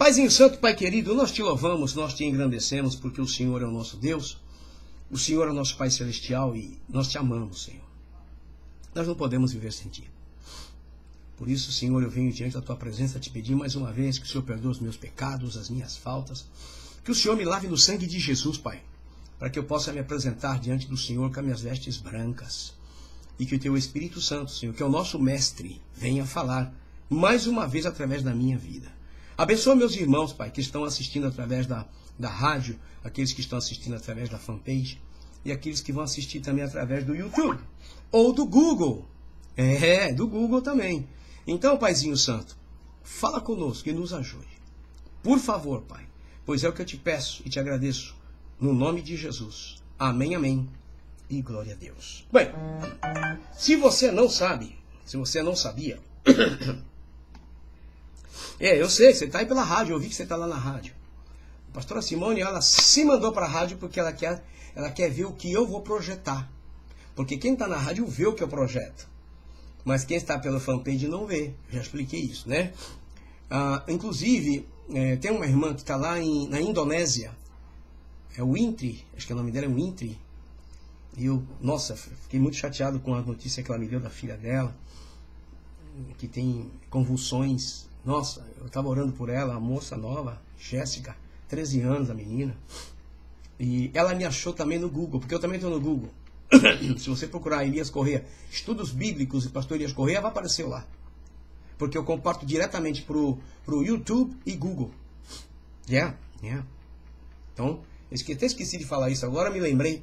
Paizinho Santo, Pai querido, nós te louvamos, nós te engrandecemos, porque o Senhor é o nosso Deus, o Senhor é o nosso Pai Celestial e nós te amamos, Senhor. Nós não podemos viver sem ti. Por isso, Senhor, eu venho diante da tua presença te pedir mais uma vez que o Senhor perdoe os meus pecados, as minhas faltas, que o Senhor me lave no sangue de Jesus, Pai, para que eu possa me apresentar diante do Senhor com as minhas vestes brancas. E que o teu Espírito Santo, Senhor, que é o nosso mestre, venha falar mais uma vez através da minha vida. Abençoa meus irmãos, Pai, que estão assistindo através da rádio, aqueles que estão assistindo através da fanpage e aqueles que vão assistir também através do YouTube ou do Google. Do Google também. Então, Paizinho Santo, fala conosco e nos ajude. Por favor, Pai, pois é o que eu te peço e te agradeço. No nome de Jesus. Amém, amém. E glória a Deus. Bem, se você não sabe, se você não sabia... eu sei, você está aí pela rádio, eu vi que você está lá na rádio. A pastora Simone, ela se mandou para a rádio porque ela quer ver o que eu vou projetar. Porque quem está na rádio vê o que eu projeto. Mas quem está pela fanpage não vê. Eu já expliquei isso, né? Inclusive, tem uma irmã que está lá na Indonésia. É o Intri, acho que o nome dela é o Intri. E eu, nossa, fiquei muito chateado com a notícia que ela me deu da filha dela, que tem convulsões. Nossa, eu estava orando por ela, a moça nova, Jéssica, 13 anos, a menina. E ela me achou também no Google, porque eu também estou no Google. Se você procurar Elias Corrêa, Estudos Bíblicos e Pastor Elias Corrêa, vai aparecer lá. Porque eu comparto diretamente pro YouTube e Google. Então, eu até esqueci de falar isso, agora me lembrei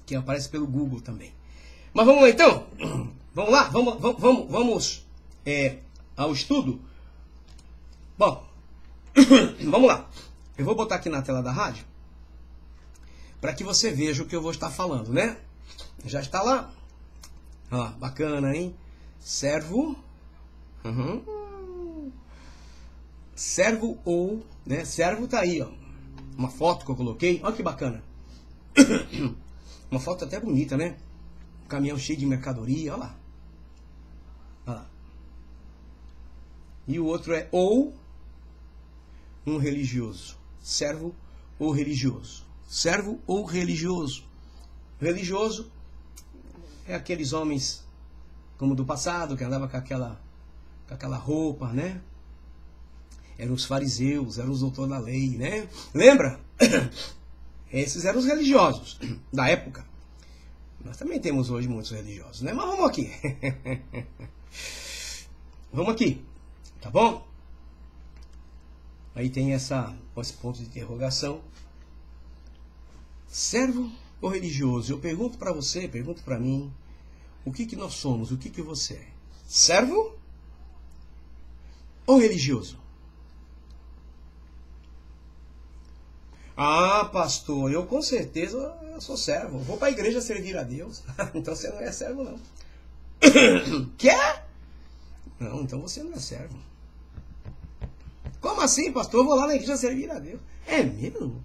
que aparece pelo Google também. Mas vamos lá então? Vamos lá? Vamos ao estudo? Bom, vamos lá. Eu vou botar aqui na tela da rádio para que você veja o que eu vou estar falando, né? Já está lá? Olha lá, bacana, hein? Servo. Servo ou, né? Servo tá aí, ó. Uma foto que eu coloquei. Olha que bacana. Uma foto até bonita, né? Um caminhão cheio de mercadoria, olha lá. Olha lá. E o outro é ou um religioso. Servo ou religioso. Servo ou religioso. Religioso é aqueles homens como do passado, que andava com aquela roupa, né? Eram os fariseus, eram os doutores da lei, né? Lembra? Esses eram os religiosos da época. Nós também temos hoje muitos religiosos, né? Mas vamos aqui. Vamos aqui, tá bom? Aí tem esse ponto de interrogação. Servo ou religioso? Eu pergunto para você, pergunto para mim, o que nós somos, o que você é? Servo ou religioso? Ah, pastor, eu com certeza eu sou servo. Vou para a igreja servir a Deus. Então você não é servo, não. Quer? Não, então você não é servo. Como assim, pastor? Eu vou lá na igreja servir a Deus. É mesmo?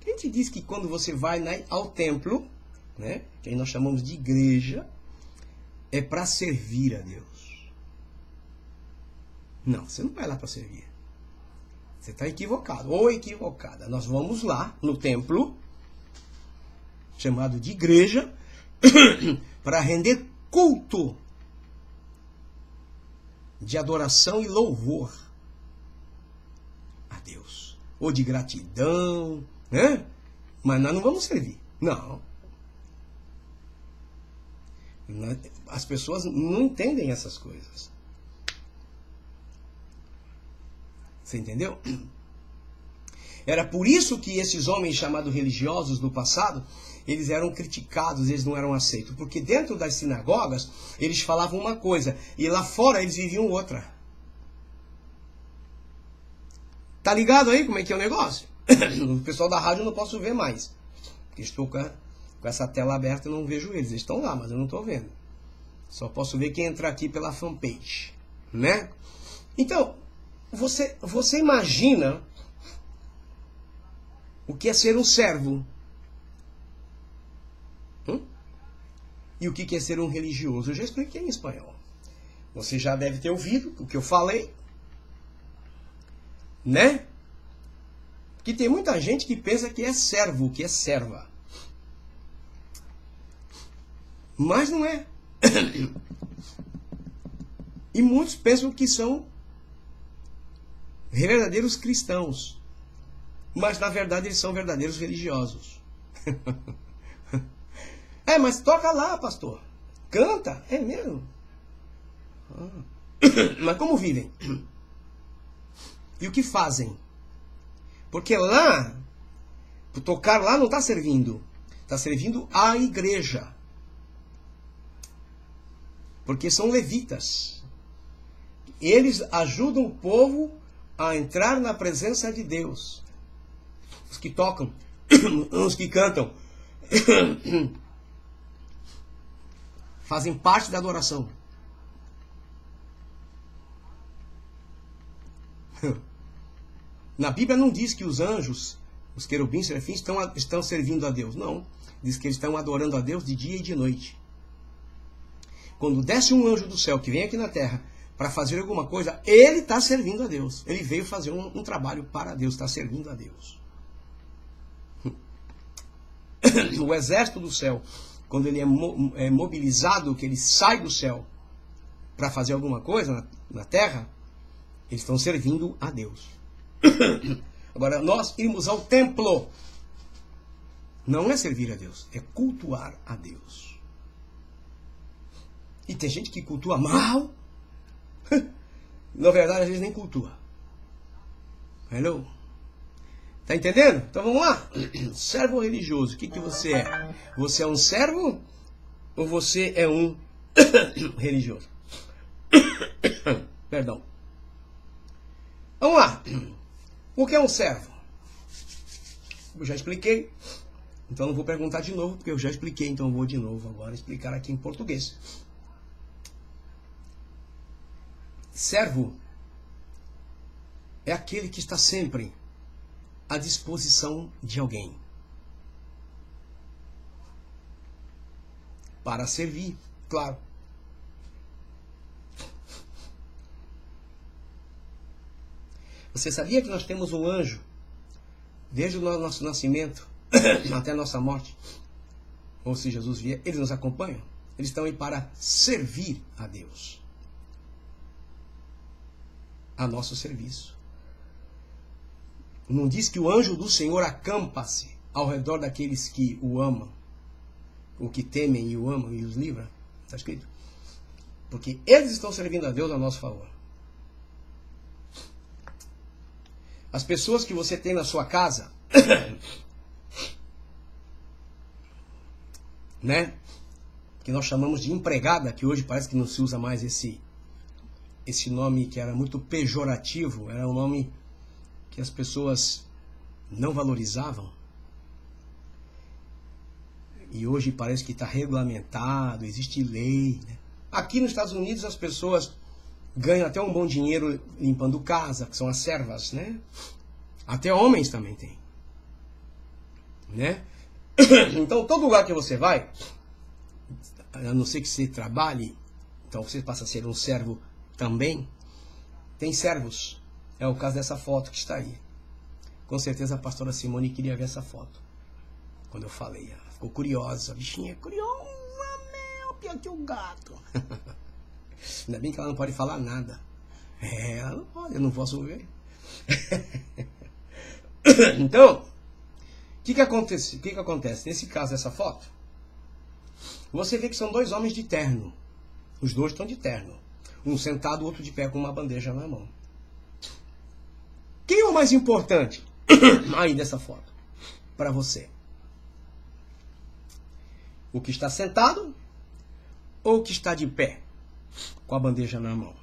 Quem te diz que quando você vai ao templo, né, que aí nós chamamos de igreja, é para servir a Deus? Não, você não vai lá para servir. Você está equivocado ou equivocada. Nós vamos lá no templo, chamado de igreja, para render culto de adoração e louvor a Deus. Ou de gratidão, né? Mas nós não vamos servir. Não. As pessoas não entendem essas coisas. Você entendeu? Era por isso que esses homens chamados religiosos do passado, eles eram criticados, eles não eram aceitos. Porque dentro das sinagogas, eles falavam uma coisa, e lá fora eles viviam outra. Tá ligado aí como é que é o negócio? O pessoal da rádio eu não posso ver mais. Porque estou com essa tela aberta e não vejo eles. Eles estão lá, mas eu não estou vendo. Só posso ver quem entrar aqui pela fanpage, né? Então, você imagina o que é ser um servo? E o que é ser um religioso? Eu já expliquei em espanhol. Você já deve ter ouvido o que eu falei. Né? Que tem muita gente que pensa que é servo, que é serva. Mas não é. E muitos pensam que são verdadeiros cristãos. Mas na verdade eles são verdadeiros religiosos. Mas toca lá, pastor. Canta, é mesmo. Mas como vivem? E o que fazem? Porque lá, tocar lá não está servindo. Está servindo à igreja. Porque são levitas. Eles ajudam o povo a entrar na presença de Deus. Os que tocam, os que cantam, fazem parte da adoração. Na Bíblia não diz que os anjos, os querubins, serafins, estão servindo a Deus. Não. Diz que eles estão adorando a Deus de dia e de noite. Quando desce um anjo do céu que vem aqui na terra para fazer alguma coisa, ele está servindo a Deus. Ele veio fazer um trabalho para Deus, está servindo a Deus. O exército do céu, quando ele é mobilizado, que ele sai do céu para fazer alguma coisa na terra, eles estão servindo a Deus. Agora, nós irmos ao templo não é servir a Deus, é cultuar a Deus. E tem gente que cultua mal. Na verdade, às vezes nem cultua. Hello? Tá entendendo? Então vamos lá. Servo religioso, o que você é? Você é um servo ou você é um religioso? Perdão. Vamos lá. O que é um servo? Eu já expliquei. Então não vou perguntar de novo, porque eu já expliquei. Então eu vou de novo agora explicar aqui em português. Servo é aquele que está sempre à disposição de alguém para servir, claro. Você sabia que nós temos um anjo desde o nosso nascimento até a nossa morte? Ou se Jesus vier, eles nos acompanham. Eles estão aí para servir a Deus, a nosso serviço. Não diz que o anjo do Senhor acampa-se ao redor daqueles que o amam, ou que temem e o amam e os livra? Está escrito. Porque eles estão servindo a Deus a nosso favor. As pessoas que você tem na sua casa, né? Que nós chamamos de empregada, que hoje parece que não se usa mais esse nome que era muito pejorativo, era um nome que as pessoas não valorizavam. E hoje parece que está regulamentado, existe lei, né? Aqui nos Estados Unidos as pessoas ganham até um bom dinheiro limpando casa, que são as servas, né? Até homens também tem, né? Então todo lugar que você vai, a não ser que você trabalhe, então você passa a ser um servo também, tem servos. É o caso dessa foto que está aí. Com certeza a pastora Simone queria ver essa foto. Quando eu falei, ela ficou curiosa. A bichinha é curiosa, meu, pior que o gato. Ainda bem que ela não pode falar nada. Ela não pode, eu não posso ver. Então, o que acontece? Nesse caso dessa foto, você vê que são dois homens de terno. Os dois estão de terno. Um sentado, o outro de pé com uma bandeja na mão. Quem é o mais importante aí dessa foto? Para você. O que está sentado ou o que está de pé com a bandeja na mão?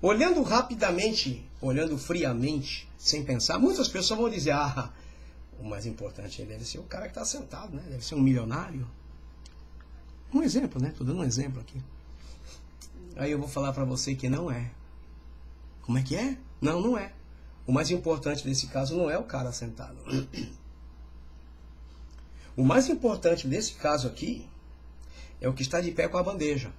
Olhando rapidamente, olhando friamente, sem pensar, muitas pessoas vão dizer, o mais importante deve ser o cara que está sentado, né? Deve ser um milionário. Um exemplo, né? Estou dando um exemplo aqui. Aí eu vou falar para você que não é. Como é que é? Não, não é. O mais importante nesse caso não é o cara sentado. O mais importante nesse caso aqui é o que está de pé com a bandeja.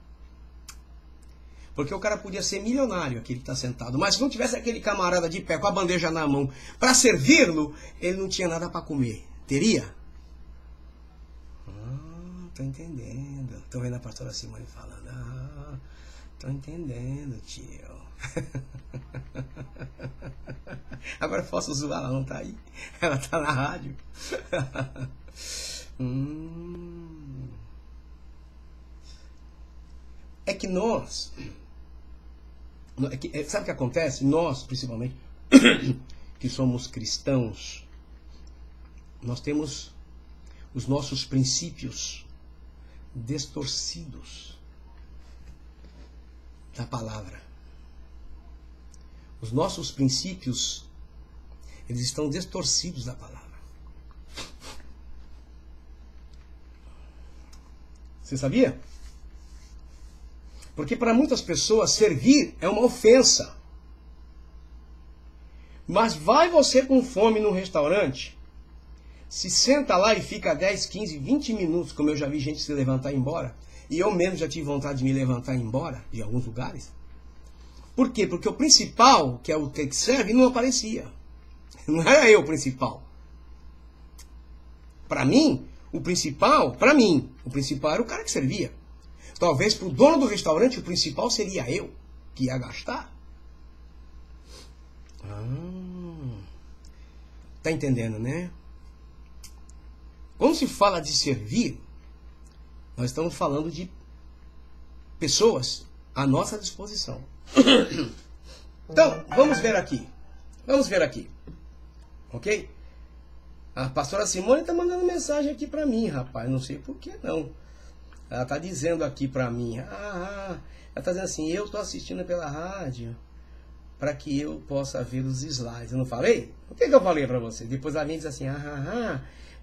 Porque o cara podia ser milionário, aquele que está sentado. Mas se não tivesse aquele camarada de pé com a bandeja na mão para servi-lo, ele não tinha nada para comer. Teria? Tô entendendo. Tô vendo a pastora Simone falando. Tô entendendo, tio. Agora eu posso zoar, ela não tá aí. Ela tá na rádio. É que nós... sabe o que acontece? Nós, principalmente, que somos cristãos, nós temos os nossos princípios distorcidos da palavra. Os nossos princípios, eles estão distorcidos da palavra. Você sabia? Porque para muitas pessoas servir é uma ofensa. Mas vai você com fome num restaurante, se senta lá e fica 10, 15, 20 minutos, como eu já vi gente se levantar e ir embora, e eu mesmo já tive vontade de me levantar e ir embora, de alguns lugares. Por quê? Porque o principal, que é o que serve, não aparecia. Não era eu o principal. Para mim, o principal era o cara que servia. Talvez para o dono do restaurante, o principal seria eu, que ia gastar. Tá entendendo, né? Quando se fala de servir, nós estamos falando de pessoas à nossa disposição. Então, vamos ver aqui. Ok? A pastora Simone está mandando mensagem aqui para mim, rapaz. Não sei por que não. Ela está dizendo aqui para mim. Ela está dizendo assim, eu estou assistindo pela rádio para que eu possa ver os slides. Eu não falei? O que eu falei para você? Depois ela vem e diz assim,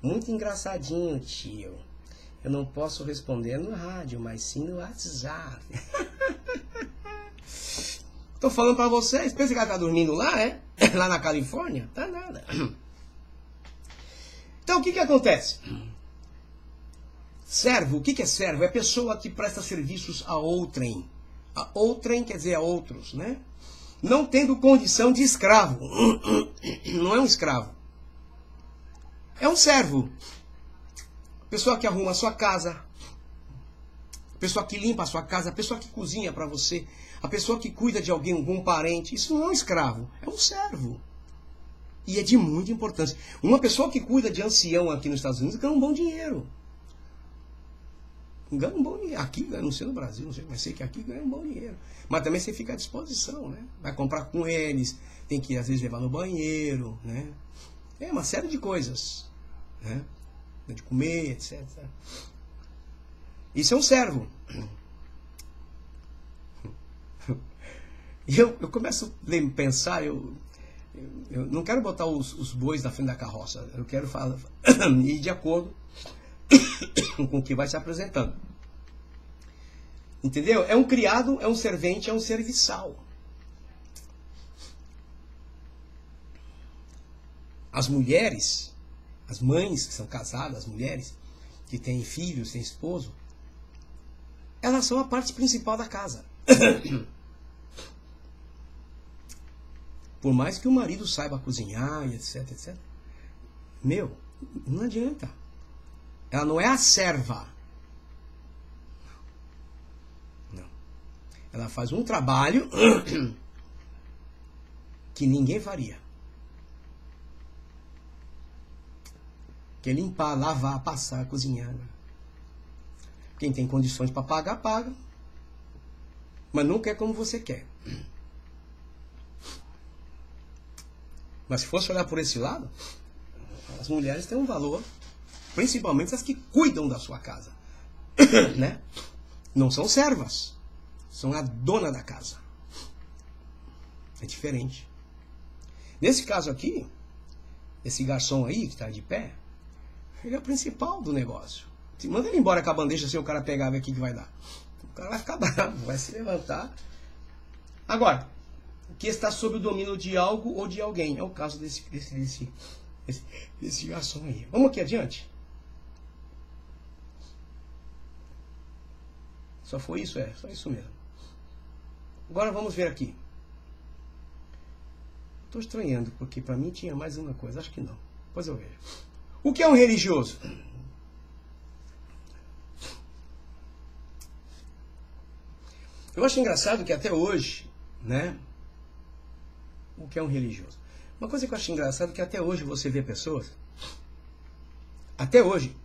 muito engraçadinho, tio. Eu não posso responder no rádio, mas sim no WhatsApp. Tô falando para vocês. Pensa que ela tá dormindo lá, é? Lá na Califórnia? Tá nada. Então, o que acontece? Servo, o que é servo? É pessoa que presta serviços a outrem. A outrem quer dizer a outros, né? Não tendo condição de escravo. Não é um escravo. É um servo. Pessoa que arruma a sua casa. Pessoa que limpa a sua casa. A pessoa que cozinha para você. A pessoa que cuida de alguém, algum parente. Isso não é um escravo. É um servo. E é de muita importância. Uma pessoa que cuida de ancião aqui nos Estados Unidos ganha um bom dinheiro. Ganha um bom dinheiro. Aqui, não sei no Brasil, não sei, mas sei que aqui ganha um bom dinheiro. Mas também você fica à disposição, né? Vai comprar com eles, tem que às vezes levar no banheiro, né? É uma série de coisas, né? De comer, etc. Isso é um servo. E eu começo a pensar, eu não quero botar os bois na frente da carroça. Eu quero ir de acordo com o que vai se apresentando. Entendeu? É um criado, é um servente, é um serviçal. As mulheres, as mães que são casadas, as mulheres que têm filhos, têm esposo, elas são a parte principal da casa. Por mais que o marido saiba cozinhar e etc, etc. Não adianta. Ela não é a serva. Não. Ela faz um trabalho que ninguém faria. Que é limpar, lavar, passar, cozinhar. Quem tem condições para pagar, paga. Mas nunca é como você quer. Mas se fosse olhar por esse lado, as mulheres têm um valor, principalmente as que cuidam da sua casa. Né? Não são servas, são a dona da casa. É diferente. Nesse caso aqui, esse garçom aí que está de pé, ele é o principal do negócio. Se manda ele embora com a bandeja, se o cara pegar, ver o que vai dar. O cara vai ficar bravo, vai se levantar. Agora, que está sob o domínio de algo ou de alguém. É o caso desse garçom aí. Vamos aqui adiante. Só foi isso? Só isso mesmo. Agora vamos ver aqui. Estou estranhando, porque para mim tinha mais uma coisa. Acho que não. Depois eu vejo. O que é um religioso? Eu acho engraçado que até hoje, né? O que é um religioso? Uma coisa que eu acho engraçado é que até hoje você vê pessoas, até hoje,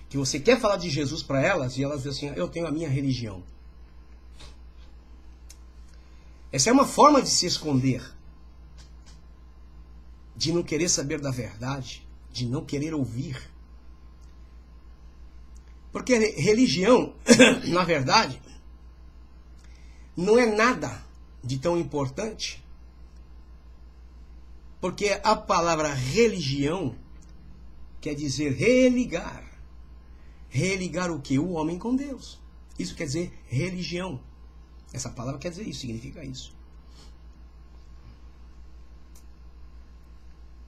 que você quer falar de Jesus para elas e elas dizem assim, eu tenho a minha religião. Essa é uma forma de se esconder, de não querer saber da verdade, de não querer ouvir. Porque religião, na verdade, não é nada de tão importante, porque a palavra religião quer dizer religar. Religar o quê? O homem com Deus. Isso quer dizer religião. Essa palavra quer dizer isso, significa isso.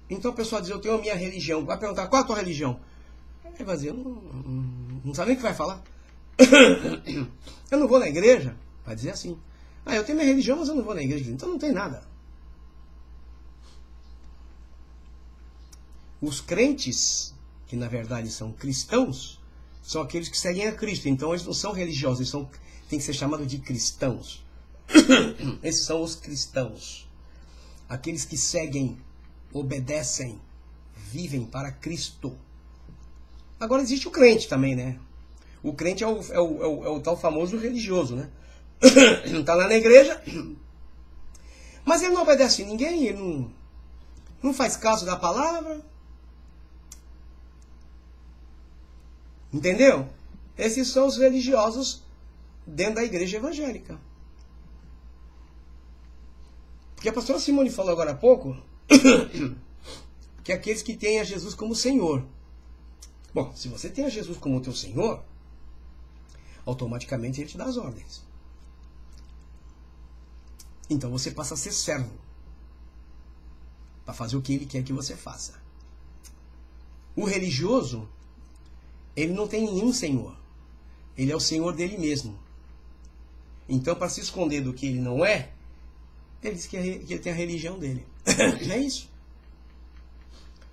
Então a pessoa diz, eu tenho a minha religião. Vai perguntar, qual é a tua religião? Ele vai dizer, não sabe nem o que vai falar. Eu não vou na igreja. Vai dizer assim. Eu tenho minha religião, mas eu não vou na igreja. Então não tem nada. Os crentes, que na verdade são cristãos, são aqueles que seguem a Cristo. Então eles não são religiosos, eles têm que ser chamados de cristãos. Esses são os cristãos. Aqueles que seguem, obedecem, vivem para Cristo. Agora existe o crente também, né? O crente é o tal famoso religioso, né? Está lá na igreja, mas ele não obedece a ninguém, ele não faz caso da palavra. Entendeu? Esses são os religiosos dentro da igreja evangélica. Porque a pastora Simone falou agora há pouco que aqueles que têm a Jesus como Senhor. Bom, se você tem a Jesus como teu Senhor, automaticamente ele te dá as ordens. Então você passa a ser servo para fazer o que ele quer que você faça. O religioso, ele não tem nenhum senhor. Ele é o senhor dele mesmo. Então, para se esconder do que ele não é, ele diz que ele tem a religião dele. É isso.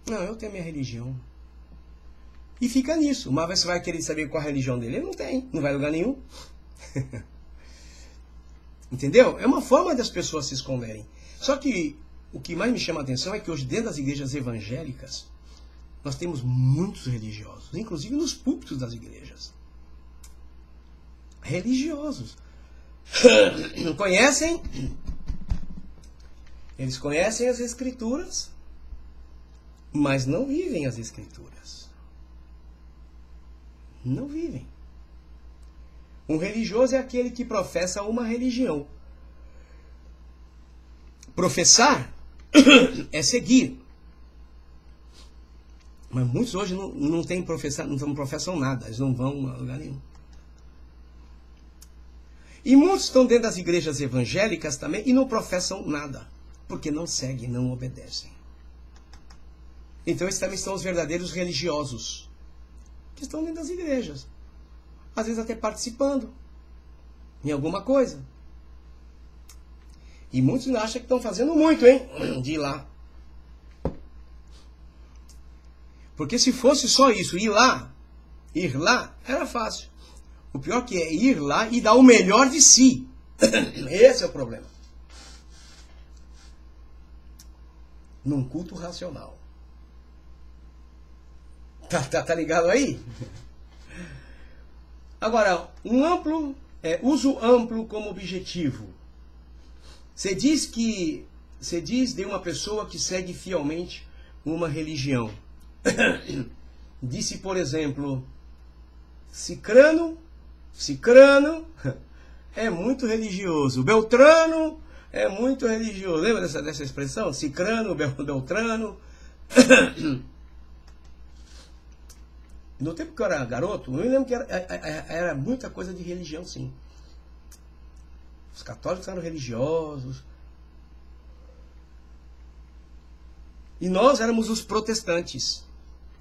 Não, eu tenho a minha religião. E fica nisso. Uma vez você vai querer saber qual a religião dele, ele não tem. Não vai a lugar nenhum. Entendeu? É uma forma das pessoas se esconderem. Só que o que mais me chama a atenção é que hoje, dentro das igrejas evangélicas, nós temos muitos religiosos, inclusive nos púlpitos das igrejas. Religiosos. Não conhecem? Eles conhecem as Escrituras, mas não vivem as Escrituras. Não vivem. Um religioso é aquele que professa uma religião. Professar é seguir. Mas muitos hoje não professam nada, eles não vão a lugar nenhum. E muitos estão dentro das igrejas evangélicas também e não professam nada, porque não seguem, não obedecem. Então esses também são os verdadeiros religiosos, que estão dentro das igrejas, às vezes até participando em alguma coisa. E muitos acham que estão fazendo muito, hein, de ir lá. Porque se fosse só isso, ir lá, era fácil. O pior que é ir lá e dar o melhor de si. Esse é o problema. Num culto racional. Tá ligado aí? Agora, uso amplo como objetivo. Você diz de uma pessoa que segue fielmente uma religião. Disse, por exemplo, Cicrano é muito religioso. Beltrano é muito religioso. Lembra dessa expressão? Cicrano, Beltrano. No tempo que eu era garoto, eu me lembro que era muita coisa de religião, sim. Os católicos eram religiosos. E nós éramos os protestantes.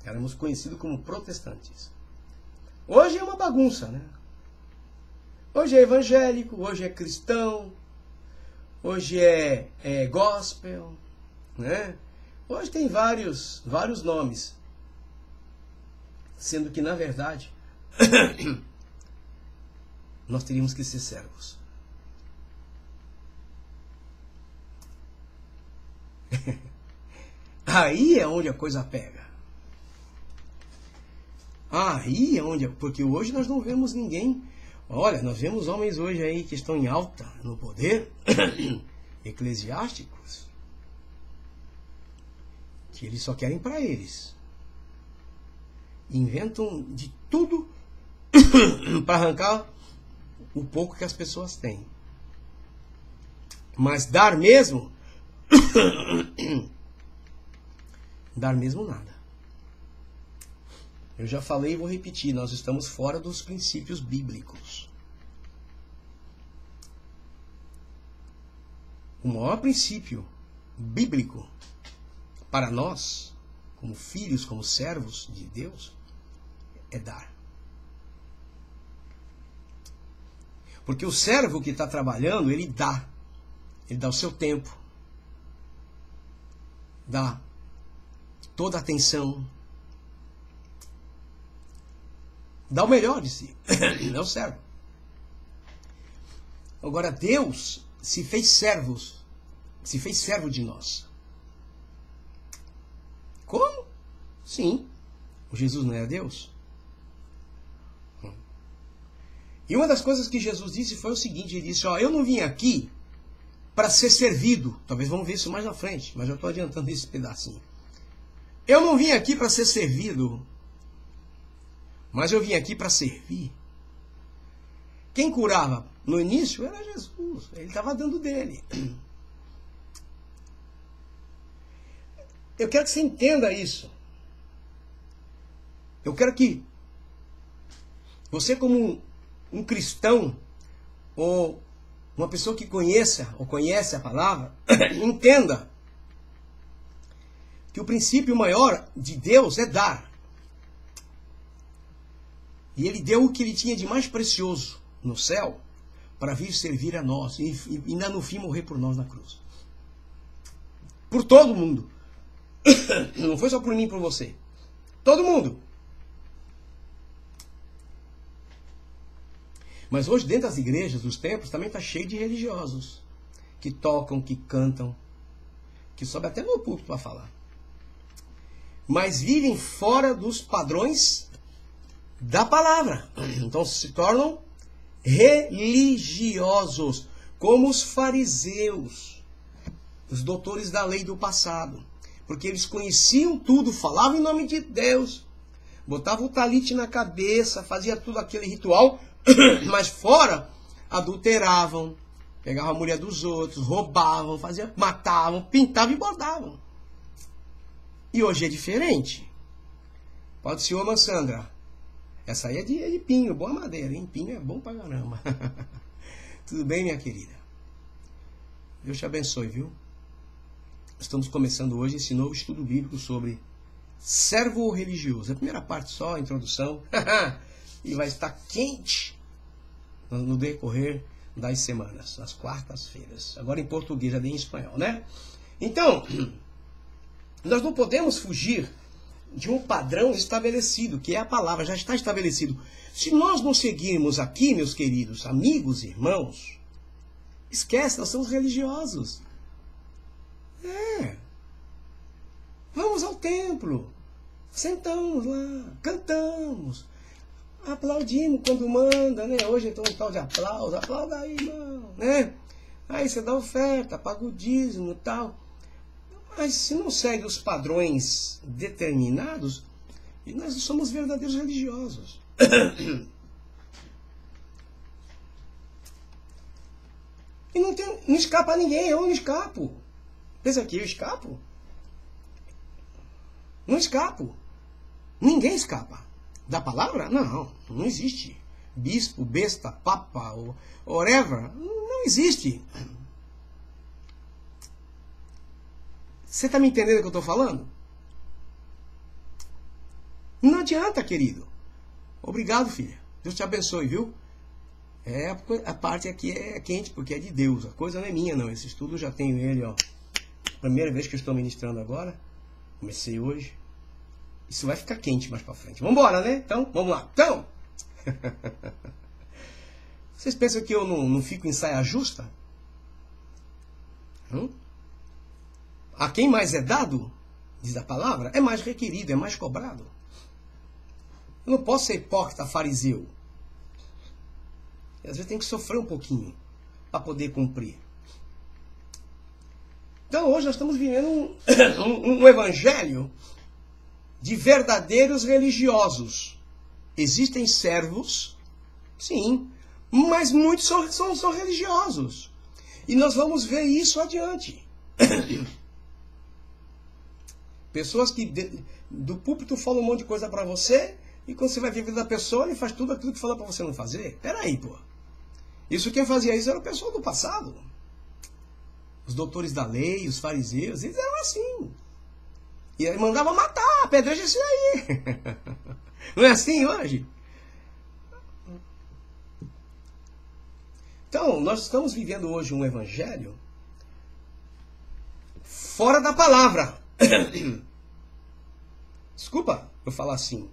Éramos conhecidos como protestantes. Hoje é uma bagunça, né? Hoje é evangélico, hoje é cristão, hoje é gospel, né? Hoje tem vários nomes. Sendo que, na verdade, nós teríamos que ser servos. Aí é onde a coisa pega. Aí é onde... Porque hoje nós não vemos ninguém... Olha, nós vemos homens hoje aí que estão em alta no poder, eclesiásticos, que eles só querem para eles. Inventam de tudo para arrancar o pouco que as pessoas têm. Mas dar mesmo... dar mesmo nada. Eu já falei e vou repetir, nós estamos fora dos princípios bíblicos. O maior princípio bíblico para nós, como filhos, como servos de Deus, é dar. Porque o servo que está trabalhando, ele dá. Ele dá o seu tempo. Dá toda a atenção. Dá o melhor de si. É o servo. Agora Deus se fez servo de nós. Como? Sim. O Jesus não é Deus? E uma das coisas que Jesus disse foi o seguinte, ele disse, eu não vim aqui para ser servido. Talvez vamos ver isso mais na frente, mas eu estou adiantando esse pedacinho. Eu não vim aqui para ser servido, mas eu vim aqui para servir. Quem curava no início era Jesus. Ele estava dando dele. Eu quero que você entenda isso. Eu quero que você, como um cristão, ou uma pessoa que conheça ou conhece a palavra, entenda que o princípio maior de Deus é dar. E ele deu o que ele tinha de mais precioso no céu para vir servir a nós e ainda no fim morrer por nós na cruz. Por todo mundo. Não foi só por mim e por você. Todo mundo. Mas hoje dentro das igrejas, dos templos, também está cheio de religiosos. Que tocam, que cantam, que sobem até no púlpito para falar. Mas vivem fora dos padrões da palavra. Então se tornam religiosos, como os fariseus, os doutores da lei do passado. Porque eles conheciam tudo, falavam em nome de Deus, botavam o talite na cabeça, faziam tudo aquele ritual, mas fora adulteravam, pegavam a mulher dos outros, roubavam, matavam, pintavam e bordavam. E hoje é diferente. Pode ser, ô Sandra. Essa aí é de pinho, boa madeira, hein? Pinho é bom pra caramba. Tudo bem, minha querida? Deus te abençoe, viu? Estamos começando hoje esse novo estudo bíblico sobre servo religioso. A primeira parte só, a introdução. E vai estar quente no decorrer das semanas, nas quartas-feiras. Agora em português, já dei em espanhol, né? Então, nós não podemos fugir de um padrão estabelecido, que é a palavra, já está estabelecido. Se nós não seguirmos aqui, meus queridos amigos e irmãos, esquece, nós somos religiosos. Vamos ao templo, sentamos lá, cantamos, aplaudimos quando manda, né? Hoje é um tal de aplauso, aplauda aí, irmão, né? Aí você dá oferta, paga o dízimo e tal. Mas se não segue os padrões determinados, nós somos verdadeiros religiosos. E não escapa a ninguém, eu não escapo. Pensa aqui, eu escapo? Não escapo. Ninguém escapa. Da palavra? Não, não existe. Bispo, besta, papa, whatever, não existe. Você está me entendendo o que eu estou falando? Não adianta, querido. Obrigado, filha. Deus te abençoe, viu? A parte aqui é quente, porque é de Deus. A coisa não é minha, não. Esse estudo eu já tenho ele, ó. Primeira vez que eu estou ministrando agora. Comecei hoje. Isso vai ficar quente mais pra frente. Vamos embora, né? Então, vamos lá. Então, vocês pensam que eu não fico em saia justa? A quem mais é dado, diz a palavra, é mais requerido, é mais cobrado. Eu não posso ser hipócrita, fariseu. E às vezes tem que sofrer um pouquinho para poder cumprir. Então hoje nós estamos vivendo um evangelho de verdadeiros religiosos. Existem servos, sim, mas muitos são religiosos. E nós vamos ver isso adiante. Pessoas que do púlpito falam um monte de coisa para você, e quando você vai ver a vida da pessoa, ele faz tudo aquilo que fala para você não fazer. Peraí, pô. Isso, quem fazia isso era o pessoal do passado. Os doutores da lei, os fariseus, eles eram assim. E ele mandava matar, apedreja isso aí. Não é assim hoje? Então, nós estamos vivendo hoje um evangelho fora da palavra. Desculpa eu falar assim.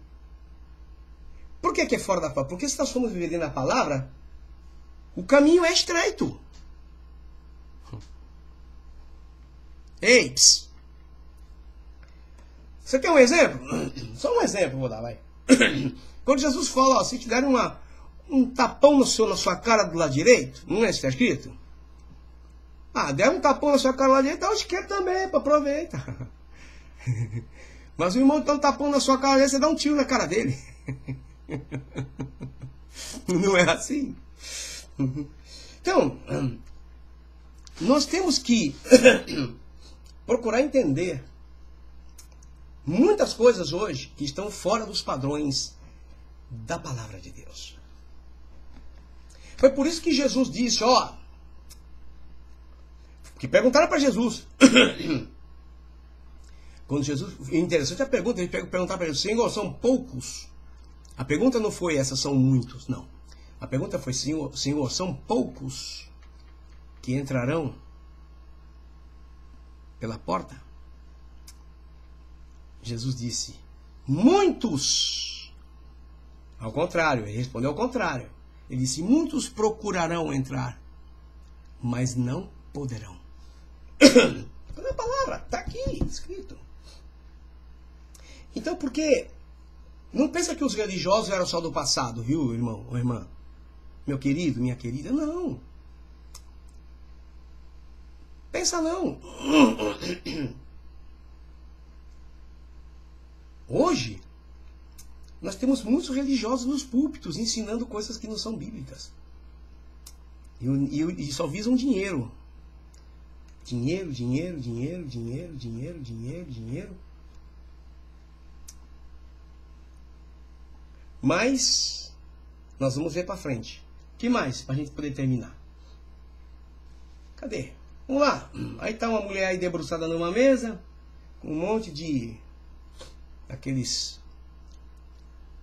Por que é fora da palavra? Porque se nós formos viver na palavra, o caminho é estreito. Ei, pss. Você quer um exemplo? Só um exemplo vou dar, vai. Quando Jesus fala, ó, se te derem um tapão na sua cara do lado direito, não é isso que está escrito? Ah, der um tapão na sua cara do lado direito, dá o esquerdo também, aproveita. Mas o irmão dá um tapão na sua cara, você dá um tiro na cara dele. Não é assim? Então, nós temos que procurar entender muitas coisas hoje que estão fora dos padrões da palavra de Deus. Foi por isso que Jesus disse, ó, que perguntaram para Jesus. Quando Jesus, interessante a pergunta, ele perguntaram para Jesus, Senhor, são poucos? A pergunta não foi essa, são muitos, não. A pergunta foi, Senhor, são poucos que entrarão pela porta? Jesus disse, muitos. Ao contrário, ele respondeu ao contrário. Ele disse, muitos procurarão entrar, mas não poderão. Cadê a palavra? Está aqui, escrito. Então, porque não pensa que os religiosos eram só do passado, viu, irmão ou irmã? Meu querido, minha querida, não. Pensa não. Hoje, nós temos muitos religiosos nos púlpitos ensinando coisas que não são bíblicas. E só visam dinheiro. Dinheiro, dinheiro, dinheiro, dinheiro, dinheiro, dinheiro, dinheiro. Mas nós vamos ver para frente. O que mais para a gente poder terminar? Cadê? Vamos lá. Aí tá uma mulher aí debruçada numa mesa com um monte de aqueles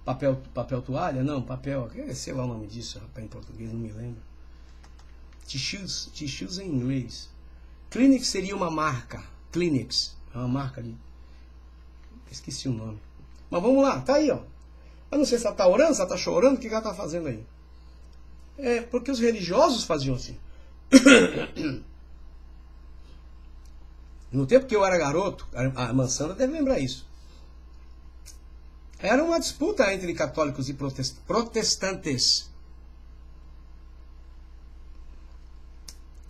papel toalha, não, papel, sei lá o nome disso, rapaz, em português, não me lembro. Tissues em inglês. Kleenex seria uma marca. Kleenex é uma marca de... Esqueci o nome. Mas vamos lá, tá aí, ó. Eu não sei se ela tá orando, se ela tá chorando, o que ela tá fazendo aí? É, porque os religiosos faziam assim. No tempo que eu era garoto, a Mansanda deve lembrar isso. Era uma disputa entre católicos e protestantes.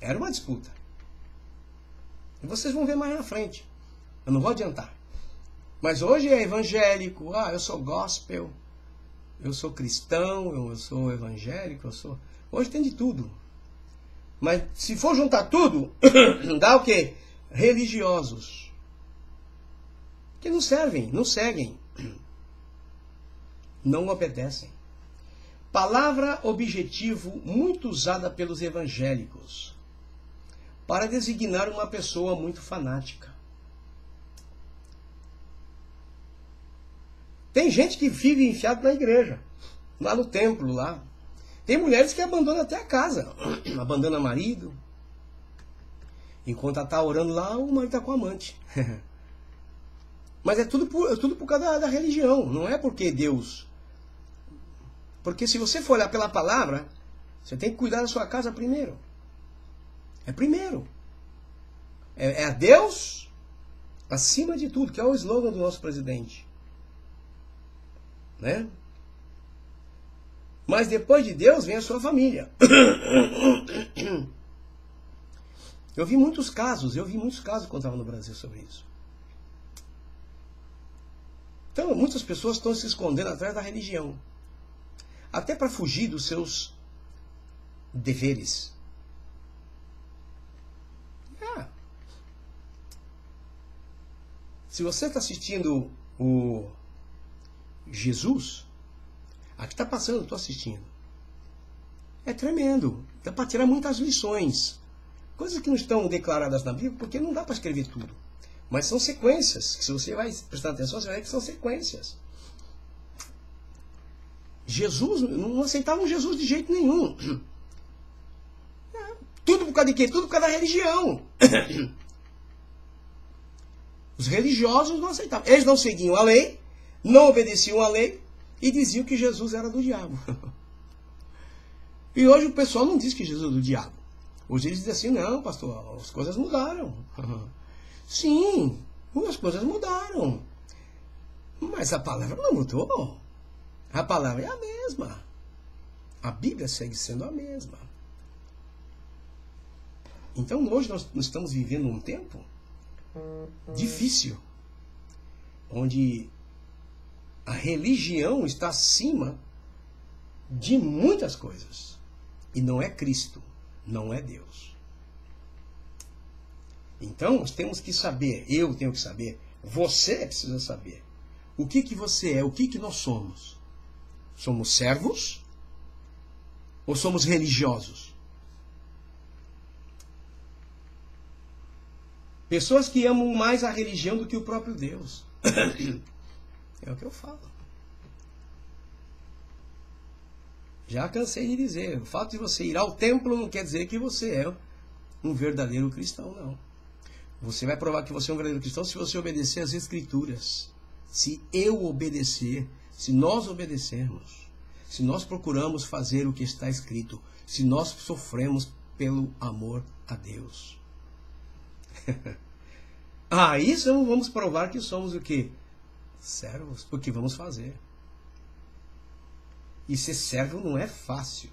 Era uma disputa. E vocês vão ver mais na frente. Eu não vou adiantar. Mas hoje é evangélico. Ah, eu sou gospel. Eu sou cristão. Eu sou evangélico. Hoje tem de tudo. Mas se for juntar tudo, dá o quê? Religiosos. Que não servem, não seguem. Não obedecem. Palavra objetivo muito usada pelos evangélicos para designar uma pessoa muito fanática. Tem gente que vive enfiado na igreja, lá no templo, lá. Tem mulheres que abandonam até a casa, abandonam o marido. Enquanto ela está orando lá, o marido está com a amante. Mas é tudo por causa da religião, não é porque Deus... Porque se você for olhar pela palavra, você tem que cuidar da sua casa primeiro. É primeiro. É a Deus acima de tudo, que é o slogan do nosso presidente. Né? Mas depois de Deus vem a sua família. Eu vi muitos casos quando estava no Brasil sobre isso. Então, muitas pessoas estão se escondendo atrás da religião. Até para fugir dos seus deveres. Se você está assistindo o Jesus, aqui está passando, estou assistindo. É tremendo. Dá para tirar muitas lições. Coisas que não estão declaradas na Bíblia, porque não dá para escrever tudo. Mas são sequências, que se você vai prestar atenção, você vai ver que são sequências. Jesus, não aceitavam Jesus de jeito nenhum. Tudo por causa de quê? Tudo por causa da religião. Os religiosos não aceitavam. Eles não seguiam a lei, não obedeciam à lei e diziam que Jesus era do diabo. E hoje o pessoal não diz que Jesus é do diabo. Hoje eles dizem assim, não, pastor, as coisas mudaram. Sim, as coisas mudaram. Mas a palavra não mudou. A palavra é a mesma. A Bíblia segue sendo a mesma. Então hoje nós estamos vivendo um tempo difícil, onde a religião está acima de muitas coisas. E não é Cristo, não é Deus. Então nós temos que saber, eu tenho que saber, você precisa saber o que você é, o que nós somos. Somos servos ou somos religiosos? Pessoas que amam mais a religião do que o próprio Deus. É o que eu falo. Já cansei de dizer, o fato de você ir ao templo não quer dizer que você é um verdadeiro cristão, não. Você vai provar que você é um verdadeiro cristão se você obedecer às Escrituras. Se eu obedecer, se nós obedecermos, se nós procuramos fazer o que está escrito, se nós sofremos pelo amor a Deus. Aí vamos provar que somos o quê? Servos, porque vamos fazer. E ser servo não é fácil.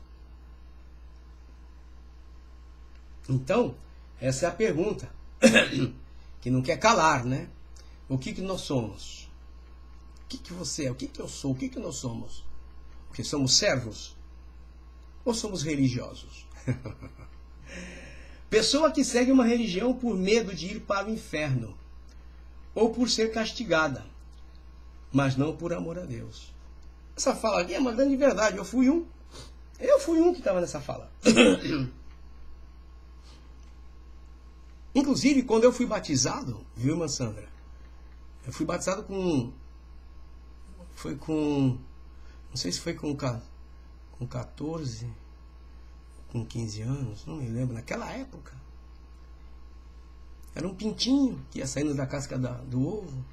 Então, essa é a pergunta. Que não quer calar, né? O que nós somos? O que você é? O que eu sou? O que nós somos? Porque somos servos? Ou somos religiosos? Pessoa que segue uma religião por medo de ir para o inferno. Ou por ser castigada. Mas não por amor a Deus. Essa fala aqui é uma grande verdade. Eu fui um que estava nessa fala. Inclusive, quando eu fui batizado, viu, irmã Sandra? Eu fui batizado com... Não sei se foi com 14, com 15 anos, não me lembro. Naquela época. Era um pintinho que ia saindo da casca do ovo.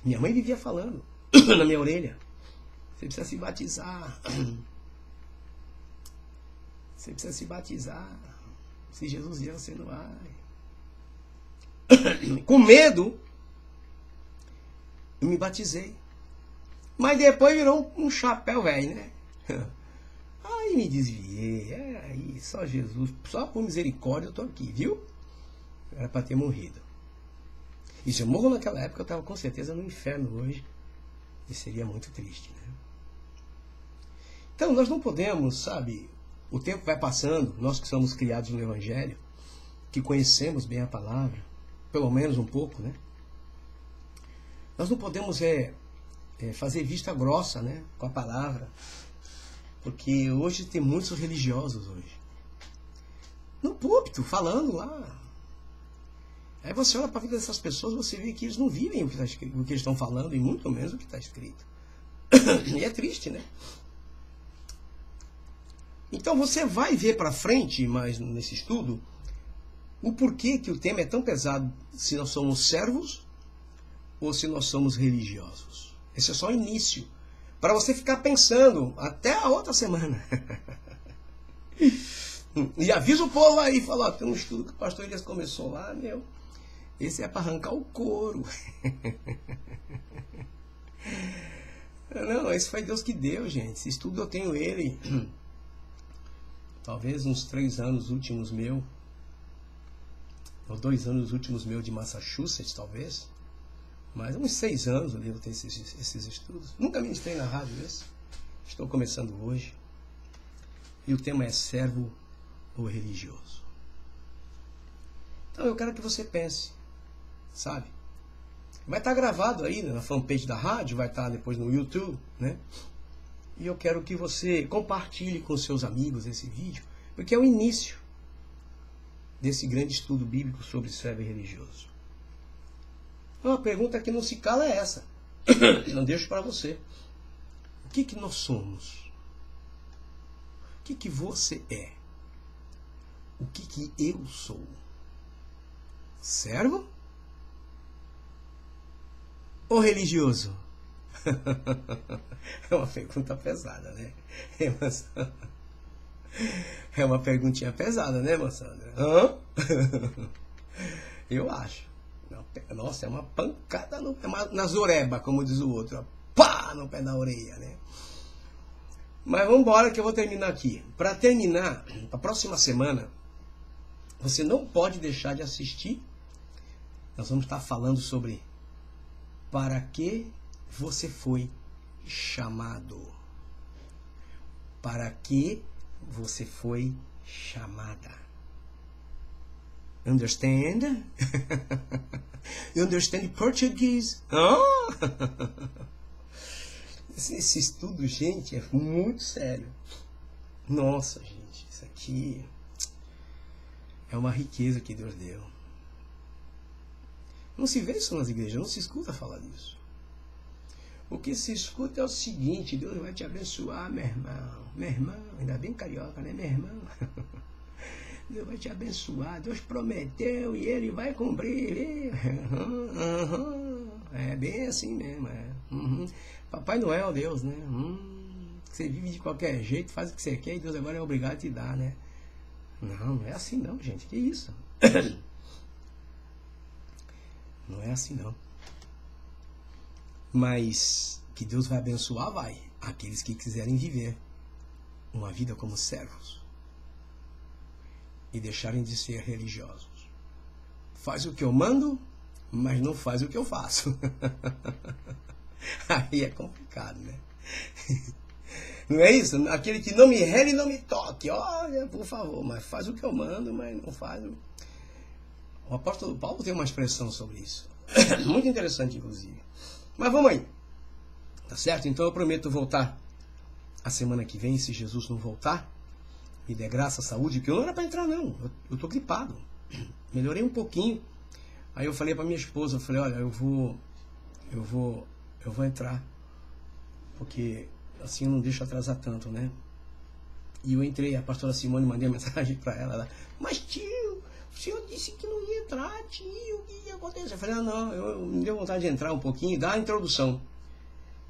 Minha mãe vivia falando na minha orelha. Você precisa se batizar. Você precisa se batizar. Se Jesus vier, você não vai. Com medo, eu me batizei. Mas depois virou um chapéu velho, né? Aí me desviei. Aí só Jesus, só por misericórdia eu tô aqui, viu? Era para ter morrido. E se eu morro naquela época, eu estava com certeza no inferno hoje. E seria muito triste, né? Então nós não podemos, sabe? O tempo vai passando, nós que somos criados no Evangelho, que conhecemos bem a palavra, pelo menos um pouco, né? Nós não podemos fazer vista grossa, né, com a palavra, porque hoje tem muitos religiosos hoje. No púlpito, falando lá. Aí você olha para a vida dessas pessoas, você vê que eles não vivem o que eles estão falando, e muito menos o que está escrito. E é triste, né? Então você vai ver para frente, mas nesse estudo, o porquê que o tema é tão pesado, se nós somos servos ou se nós somos religiosos. Esse é só o início, para você ficar pensando até a outra semana. E avisa o povo aí, fala, tem um estudo que o pastor Elias começou lá, meu, esse é para arrancar o couro. Não, esse foi Deus que deu, gente. Esse estudo eu tenho ele, talvez uns 3 anos últimos meu, ou 2 anos últimos meu de Massachusetts, talvez. Mas uns 6 anos eu devo ter esses estudos. Nunca ministrei na rádio esse. Estou começando hoje. E o tema é servo ou religioso. Então eu quero que você pense, sabe? Vai estar gravado aí na fanpage da rádio, vai estar depois no YouTube, né? E eu quero que você compartilhe com seus amigos esse vídeo, porque é o início desse grande estudo bíblico sobre servo e religioso. Uma pergunta que não se cala é essa. Não deixo para você. O que nós somos? O que você é? O que eu sou? Servo? Ou religioso? É uma pergunta pesada, né? É uma perguntinha pesada, né, moçada? Hã? Eu acho. Nossa, é uma pancada na zoreba, como diz o outro. Pá, no pé da orelha, né? Mas vamos embora que eu vou terminar aqui. Para terminar, a próxima semana, você não pode deixar de assistir. Nós vamos estar falando sobre para que você foi chamado. Para que você foi chamada. Understand? You understand Portuguese? Oh! Esse estudo, gente, é muito sério. Nossa, gente, isso aqui é uma riqueza que Deus deu. Não se vê isso nas igrejas, não se escuta falar disso. O que se escuta é o seguinte: Deus vai te abençoar, meu irmão. Meu irmão, ainda bem carioca, né, meu irmão? Deus vai te abençoar, Deus prometeu e Ele vai cumprir. É bem assim mesmo. É. Papai Noel, Deus, né? Você vive de qualquer jeito, faz o que você quer e Deus agora é obrigado a te dar, né? Não é assim não, gente. Que isso? Não é assim não. Mas que Deus vai abençoar, vai. Aqueles que quiserem viver uma vida como servos e deixarem de ser religiosos. Faz o que eu mando, mas não faz o que eu faço. Aí é complicado, né? Não é isso? Aquele que não me rele e não me toque. Olha, por favor, mas faz o que eu mando, mas não faz o... O apóstolo Paulo tem uma expressão sobre isso. Muito interessante, inclusive. Mas vamos aí. Tá certo? Então eu prometo voltar a semana que vem, se Jesus não voltar. Me dê graça, saúde, que eu não era para entrar, não. Eu tô gripado. Melhorei um pouquinho. Aí eu falei para minha esposa, eu falei, olha, eu vou entrar. Porque assim eu não deixo atrasar tanto, né? E eu entrei, a pastora Simone, mandei uma mensagem para ela. Mas tio, o senhor disse que não ia entrar, tio, o que ia acontecer? Eu falei, não, eu me deu vontade de entrar um pouquinho e dar a introdução.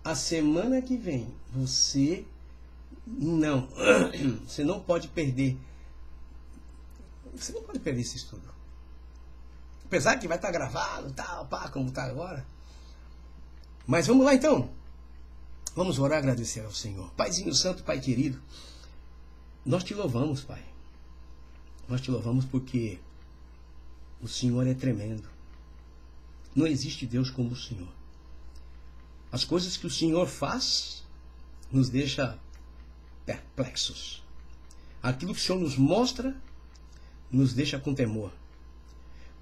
A semana que vem, você não pode perder. Você não pode perder esse estudo. Apesar que vai estar gravado, tal, pá, como está agora. Mas vamos lá então. Vamos orar e agradecer ao Senhor. Paizinho Santo, Pai querido, nós te louvamos, Pai. Nós te louvamos porque o Senhor é tremendo. Não existe Deus como o Senhor. As coisas que o Senhor faz nos deixa perplexos. Aquilo que o Senhor nos mostra nos deixa com temor.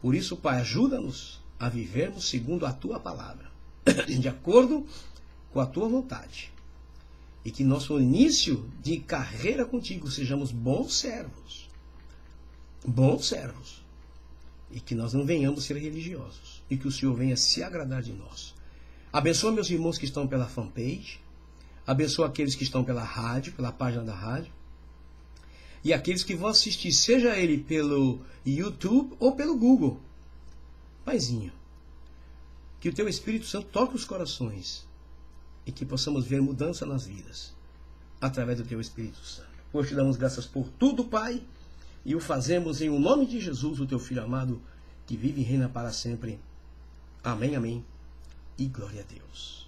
Por isso, Pai, ajuda-nos a vivermos segundo a Tua palavra, de acordo com a Tua vontade. E que nosso início de carreira contigo sejamos bons servos. Bons servos. E que nós não venhamos ser religiosos. E que o Senhor venha se agradar de nós. Abençoa meus irmãos que estão pela fanpage. Abençoa aqueles que estão pela rádio, pela página da rádio. e aqueles que vão assistir, seja ele pelo YouTube ou pelo Google. Paizinho, que o teu Espírito Santo toque os corações e que possamos ver mudança nas vidas através do teu Espírito Santo. Hoje te damos graças por tudo, Pai, e o fazemos em o nome de Jesus, o teu Filho amado, que vive e reina para sempre. Amém, amém, e glória a Deus.